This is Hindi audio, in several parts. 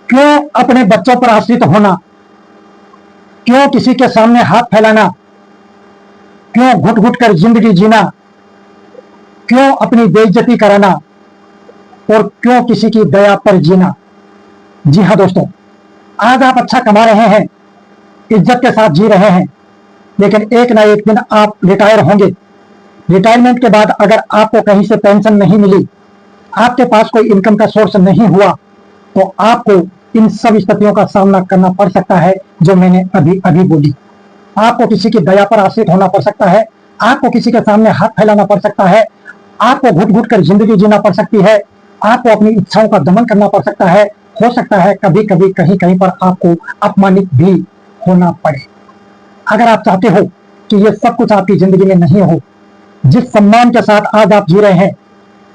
क्यों अपने बच्चों पर आश्रित होना, क्यों किसी के सामने हाथ फैलाना, क्यों घुट घुट कर जिंदगी जीना, क्यों अपनी बेइज्जती कराना और क्यों किसी की दया पर जीना। जी हाँ दोस्तों, आज आप अच्छा कमा रहे हैं, इज्जत के साथ जी रहे हैं, लेकिन एक ना एक दिन आप रिटायर होंगे। रिटायरमेंट के बाद अगर आपको कहीं से पेंशन नहीं मिली, आपके पास कोई इनकम का सोर्स नहीं हुआ, तो आपको इन सब स्थितियों का सामना करना पड़ सकता है जो मैंने अभी अभी बोली। आपको किसी की दया पर आश्रित होना पड़ सकता है, आपको किसी के सामने हाथ फैलाना पड़ सकता है, आपको घुट घुट कर जिंदगी जीना पड़ सकती है, आपको अपनी इच्छाओं का दमन करना पड़ सकता है। हो सकता है कभी कभी कहीं कहीं पर आपको अपमानित भी होना पड़े। अगर आप चाहते हो कि ये सब कुछ आपकी जिंदगी में नहीं हो, जिस सम्मान के साथ आज आप जी रहे हैं,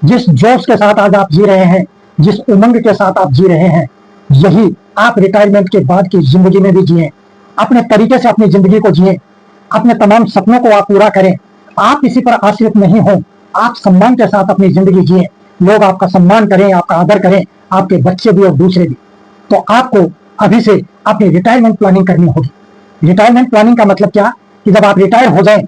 जिस जोश के साथ आज आप जी रहे हैं, जिस उमंग के साथ आप जी रहे हैं, यही आप रिटायरमेंट के बाद की जिंदगी में भी जिए। अपने तरीके से अपनी जिंदगी को जिए, अपने तमाम सपनों को आप पूरा करें। आप किसी पर आश्रित नहीं हो, आप सम्मान के साथ अपनी जिंदगी जिए। लोग आपका सम्मान करें, आपका आदर करें, आपके बच्चे भी और दूसरे भी। तो आपको अभी से अपनी रिटायरमेंट प्लानिंग करनी होगी। रिटायरमेंट प्लानिंग का मतलब क्या कि जब आप रिटायर हो जाएं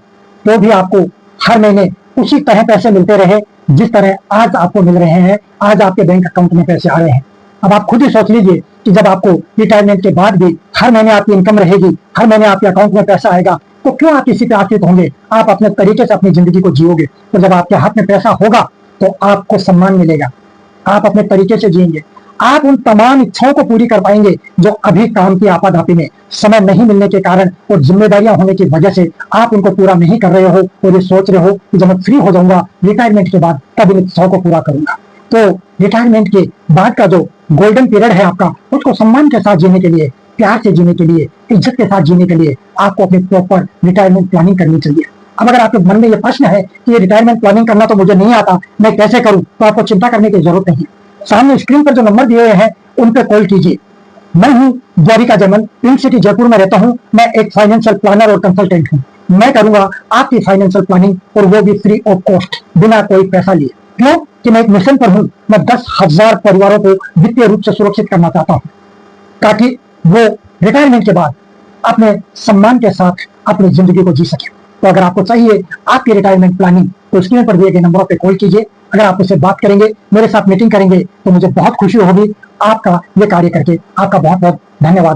तो भी आपको हर महीने उसी तरह पैसे मिलते रहे जिस तरह आज आपको मिल रहे हैं, आज आपके बैंक अकाउंट में पैसे आ रहे हैं। अब आप खुद ही सोच लीजिए कि जब आपको रिटायरमेंट के बाद भी हर महीने आपकी इनकम रहेगी, हर महीने आपके अकाउंट में पैसा आएगा, तो क्यों आप किसी पे आश्रित होंगे। आप अपने तरीके से अपनी जिंदगी को जियोगे, तो जब आपके हाथ में पैसा होगा तो आपको सम्मान मिलेगा, आप अपने तरीके से जिएंगे, आप उन तमाम इच्छाओं को पूरी कर पाएंगे जो अभी काम की आपाधापी में समय नहीं मिलने के कारण और जिम्मेदारियां होने की वजह से आप उनको पूरा नहीं कर रहे हो और ये सोच रहे हो कि जब मैं फ्री हो जाऊंगा रिटायरमेंट के बाद तब इन इच्छाओं को पूरा करूंगा। तो रिटायरमेंट के बाद का जो गोल्डन पीरियड है आपका, उसको सम्मान के साथ जीने के लिए, प्यार से जीने के लिए, इज्जत के साथ जीने के लिए आपको अपनी प्रॉपर रिटायरमेंट प्लानिंग करनी चाहिए। अब अगर आपके मन में ये प्रश्न है कि ये रिटायरमेंट प्लानिंग करना तो मुझे नहीं आता, मैं कैसे करूं, तो आपको चिंता करने की जरूरत नहीं। सामने स्क्रीन पर जो नंबर दिए हुए हैं उन पर कॉल कीजिए। मैं हूं द्वारिका जमन, पिंक सिटी जयपुर में रहता हूं। मैं एक फाइनेंशियल प्लानर और कंसल्टेंट हूं। मैं करूंगा आपकी फाइनेंशियल प्लानिंग और वो भी फ्री ऑफ कॉस्ट, बिना कोई पैसा लिए। क्यों कि मैं एक मिशन पर हूं। मैं 10,000 परिवारों को वित्तीय रूप से सुरक्षित करना चाहता हूं ताकि वो रिटायरमेंट के बाद अपने सम्मान के साथ अपनी जिंदगी को जी सके। तो अगर आपको चाहिए आपकी रिटायरमेंट प्लानिंग, तो स्क्रीन पर दिए गए नंबरों पर कॉल कीजिए। अगर आप मुझसे बात करेंगे, मेरे साथ मीटिंग करेंगे, तो मुझे बहुत खुशी होगी आपका ये कार्य करके। आपका बहुत बहुत धन्यवाद।